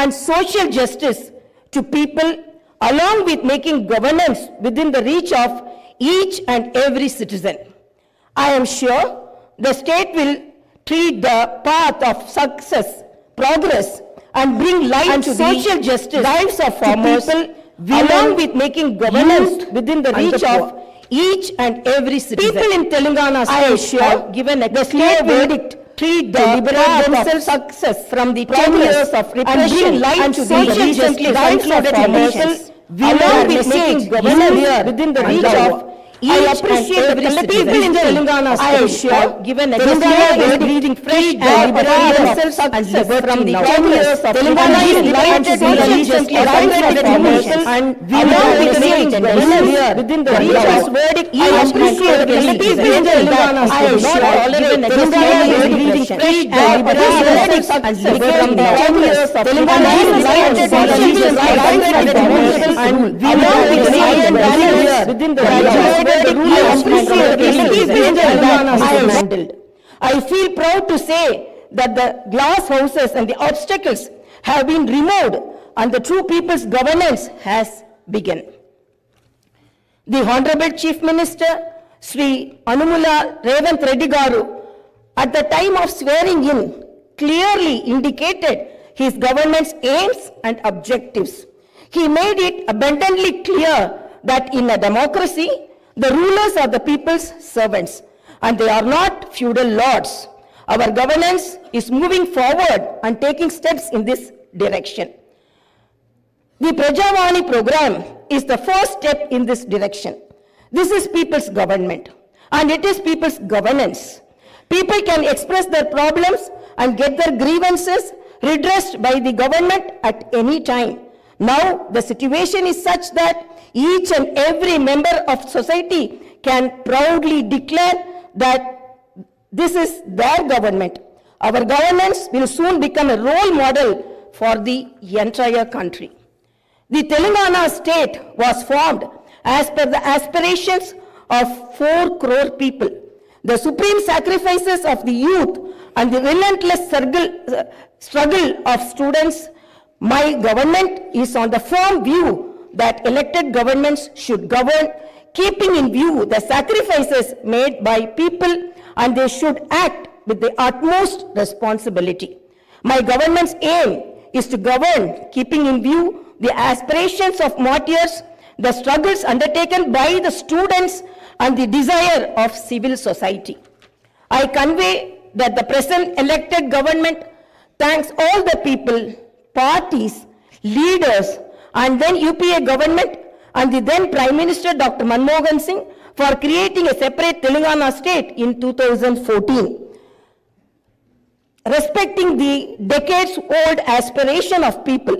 and social justice to people, along with making governance within the reach of each and every citizen. I am sure the state will treat the path of success, progress, and bring light and to social justice lives of farmers, people, along with making governance within the reach of each and every citizen. People in Telangana state have given a clear verdict. Treat the path of success from the 10 years of repression and bring light to the recently concluded elections. Along with making governance within the reach of I appreciate the people in Telangana state have given a clear breathing fresh air themselves and from the 10 years of Telangana is light to the recently concluded elections and along with making governance within the reach of verdict. I appreciate the people in Telangana state have given a clear breathing fresh air themselves and from the 10 years of Telangana is light to the recently concluded elections and along with making governance within the reach of I feel proud to say that the glass houses and the obstacles have been removed and the true people's governance has begun. The Honorable Chief Minister, Sri Anumula Revanth Reddy Garu, at the time of swearing in, clearly indicated his government's aims and objectives. He made it abundantly clear that in a democracy, the rulers are the people's servants and they are not feudal lords. Our governance is moving forward and taking steps in this direction. The Prajavani program is the first step in this direction. This is people's government and it is people's governance. People can express their problems and get their grievances redressed by the government at any time. Now the situation is such that each and every member of society can proudly declare that this is their government. Our governance will soon become a role model for the entire country. The Telangana state was formed as per the aspirations of 4 crore people. The supreme sacrifices of the youth and the relentless struggle of students. My government is on the firm view that elected governments should govern, keeping in view the sacrifices made by people, and they should act with the utmost responsibility. My government's aim is to govern, keeping in view the aspirations of martyrs, the struggles undertaken by the students, and the desire of civil society. I convey that the present elected government thanks all the people, parties, leaders, and then UPA government and the then Prime Minister Dr. Manmohan Singh for creating a separate Telangana state in 2014. Respecting the decades-old aspiration of people,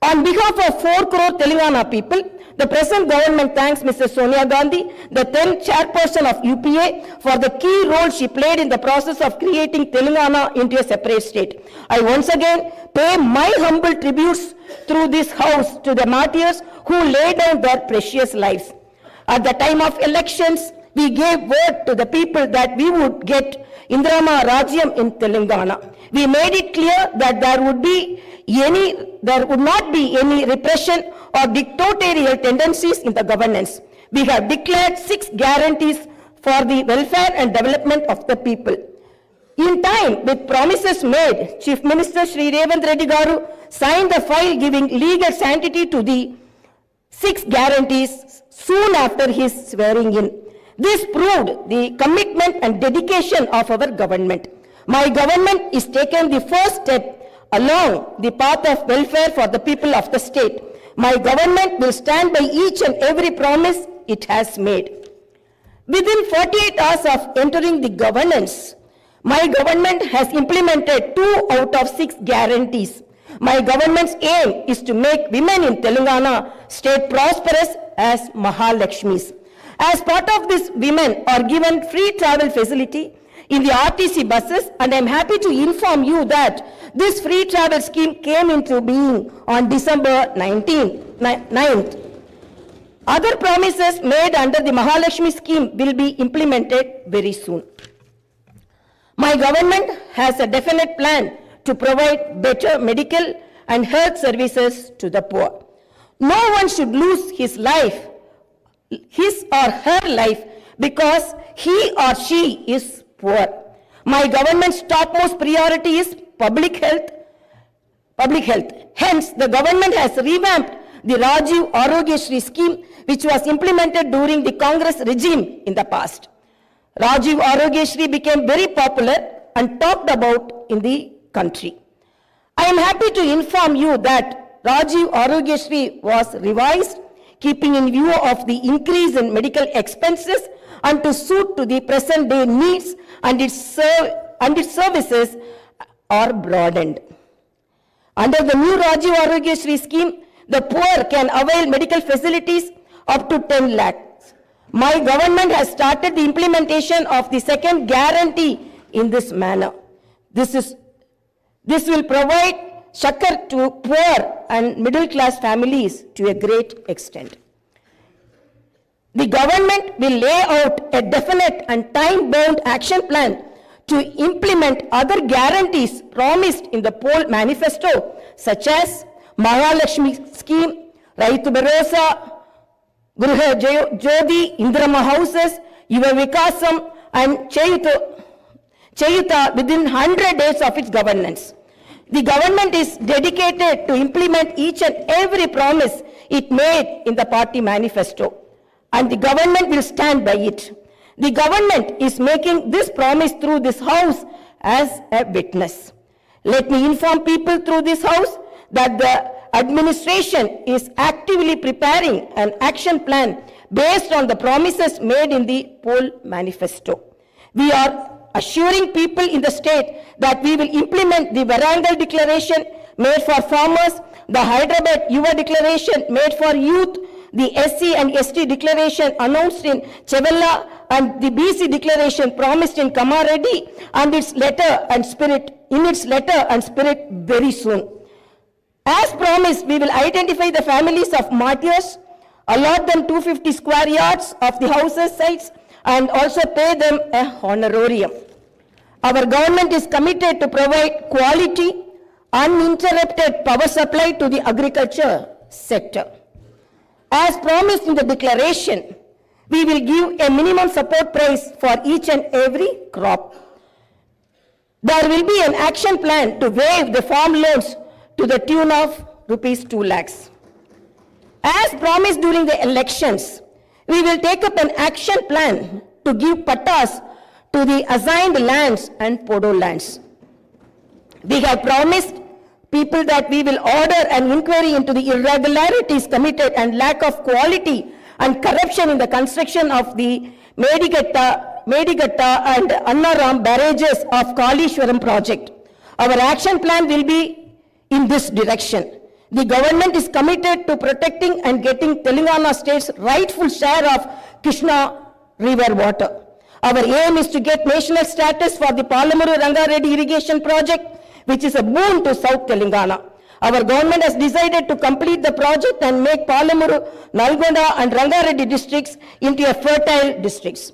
on behalf of 4 crore Telangana people, the present government thanks Mrs. Sonia Gandhi, the then chairperson of UPA, for the key role she played in the process of creating Telangana into a separate state. I once again pay my humble tributes through this house to the martyrs who laid down their precious lives. At the time of elections, we gave word to the people that we would get Indrama Rajyam in Telangana. We made it clear that there would not be any repression or dictatorial tendencies in the governance. We have declared 6 guarantees for the welfare and development of the people. In time, with promises made, Chief Minister Sri Revanth Reddy Garu signed the file giving legal sanctity to the 6 guarantees soon after his swearing in. This proved the commitment and dedication of our government. My government is taking the first step along the path of welfare for the people of the state. My government will stand by each and every promise it has made. Within 48 hours of entering the governance, my government has implemented 2 out of 6 guarantees. My government's aim is to make women in Telangana state prosperous as Mahalakshmis. As part of this, women are given free travel facility in the RTC buses, and I am happy to inform you that this free travel scheme came into being on December 9th. Other promises made under the Mahalakshmi scheme will be implemented very soon. My government has a definite plan to provide better medical and health services to the poor. No one should lose his or her life because he or she is poor. My government's topmost priority is public health. Hence, the government has revamped the Rajiv Arogyasri scheme, which was implemented during the Congress regime in the past. Rajiv Arogyasri became very popular and talked about in the country. I am happy to inform you that Rajiv Arogyasri was revised, keeping in view of the increase in medical expenses and to suit to the present day needs, and its services are broadened. Under the new Rajiv Arogyasri scheme, the poor can avail medical facilities up to 10 lakhs. My government has started the implementation of the second guarantee in this manner. This will provide succor to poor and middle class families to a great extent. The government will lay out a definite and time-bound action plan to implement other guarantees promised in the poll manifesto, such as Mahalakshmi scheme, Raitu Bharosa, Gruha Jyoti, Indrama houses, Yuva Vikasam, and Chayuta within 100 days of its governance. The government is dedicated to implement each and every promise it made in the party manifesto, and the government will stand by it. The government is making this promise through this house as a witness. Let me inform people through this house that the administration is actively preparing an action plan based on the promises made in the poll manifesto. We are assuring people in the state that we will implement the Varangal declaration made for farmers, the Hyderabad Yuva declaration made for youth, the SC and ST declaration announced in Chevella, and the BC declaration promised in Kamareddy, and its letter and spirit very soon. As promised, we will identify the families of martyrs, allot them 250 square yards of the houses sites, and also pay them a honorarium. Our government is committed to provide quality, uninterrupted power supply to the agriculture sector. As promised in the declaration, we will give a minimum support price for each and every crop. There will be an action plan to waive the farm loans to the tune of rupees 2 lakhs. As promised during the elections, we will take up an action plan to give pattas to the assigned lands and podo lands. We have promised people that we will order an inquiry into the irregularities committed and lack of quality and corruption in the construction of the Medigatta and Annaram barrages of Kalishwaram project. Our action plan will be in this direction. The government is committed to protecting and getting Telangana state's rightful share of Krishna river water. Our aim is to get national status for the Palamuru Rangareddy irrigation project, which is a boon to South Telangana. Our government has decided to complete the project and make Palamuru, Nalgonda and Rangareddy districts into a fertile districts.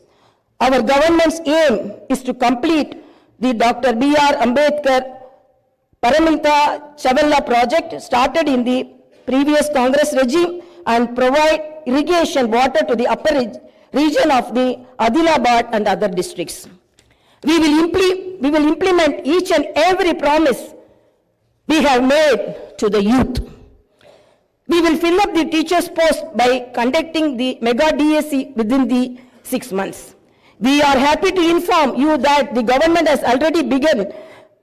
Our government's aim is to complete the Dr. B.R. Ambedkar Paramita Chavella project started in the previous Congress regime and provide irrigation water to the upper region of the Adilabad and other districts. We will implement each and every promise we have made to the youth. We will fill up the teachers' post by conducting the mega DSC within the 6 months. We are happy to inform you that the government has already begun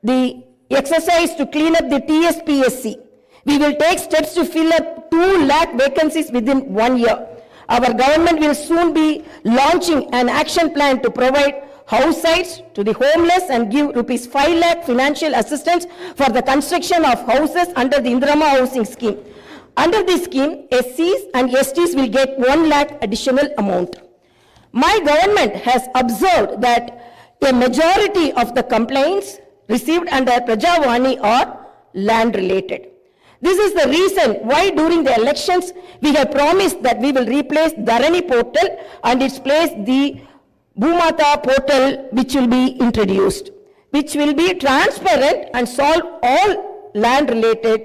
the exercise to clean up the TSPSC. We will take steps to fill up 2 lakh vacancies within 1 year. Our government will soon be launching an action plan to provide house sites to the homeless and give rupees 5 lakh financial assistance for the construction of houses under the Indrama housing scheme. Under this scheme, SCs and STs will get 1 lakh additional amount. My government has observed that a majority of the complaints received under Prajavani are land related. This is the reason why during the elections we have promised that we will replace Dharani portal and its place the Bhumata portal which will be introduced. which will be transparent and solve all land-related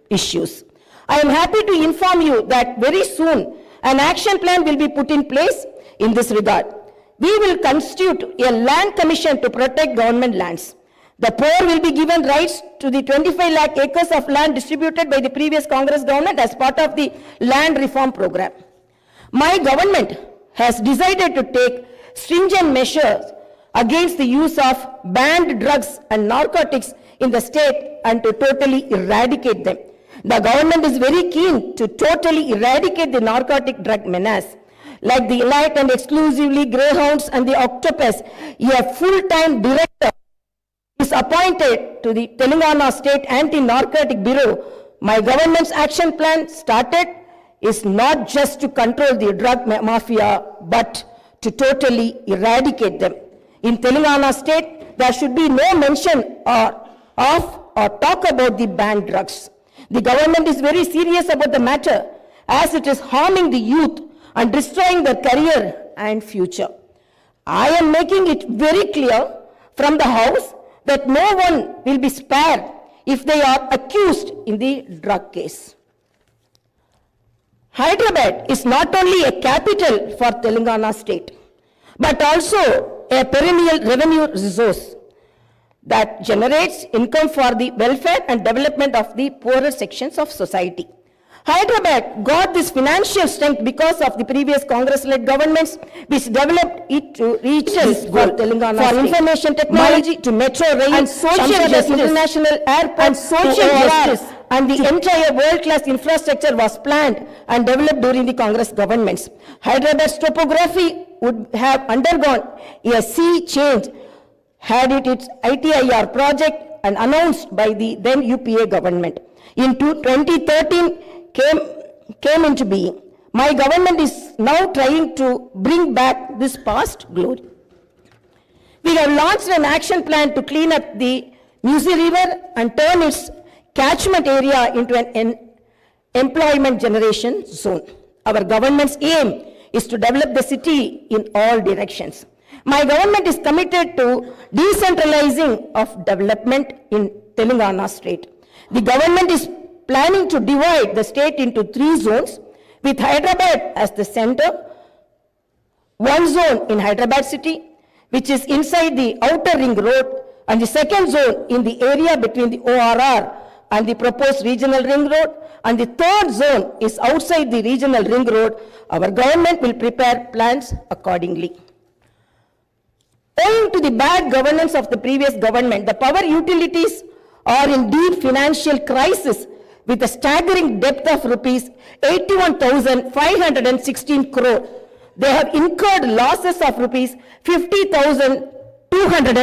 issues. I am happy to inform you that very soon an action plan will be put in place in this regard. We will constitute a land commission to protect government lands. The poor will be given rights to the 25 lakh acres of land distributed by the previous Congress government as part of the land reform program. My government has decided to take stringent measures against the use of banned drugs and narcotics in the state and to totally eradicate them. The government is very keen to totally eradicate the narcotic drug menace. Like the elite and exclusively greyhounds and the octopus, a full-time director is appointed to the Telangana State Anti-Narcotic Bureau. My government's action plan started is not just to control the drug mafia, but to totally eradicate them. In Telangana State, there should be no mention of or talk about the banned drugs. The government is very serious about the matter as it is harming the youth and destroying their career and future. I am making it very clear from the House that no one will be spared if they are accused in the drug case. Hyderabad is not only a capital for Telangana state, but also a perennial revenue resource that generates income for the welfare and development of the poorer sections of society. Hyderabad got this financial strength because of the previous Congress-led governments which developed it to reach this goal. Telangana for information technology to metro rail and social justice, international airport and social justice, and the entire world-class infrastructure was planned and developed during the Congress governments. Hyderabad's topography would have undergone a sea change had it its ITIR project and announced by the then UPA government. In 2013 came into being. My government is now trying to bring back this past glory. We have launched an action plan to clean up the Musi River and turn its catchment area into an employment generation zone. Our government's aim is to develop the city in all directions. My government is committed to decentralizing of development in Telangana state. The government is planning to divide the state into 3 zones with Hyderabad as the center. One zone in Hyderabad city, which is inside the outer ring road, and the second zone in the area between the ORR and the proposed regional ring road, and the third zone is outside the regional ring road. Our government will prepare plans accordingly. Owing to the bad governance of the previous government, the power utilities are in deep financial crisis with a staggering debt of rupees 81,516 crore. They have incurred losses of rupees 50,200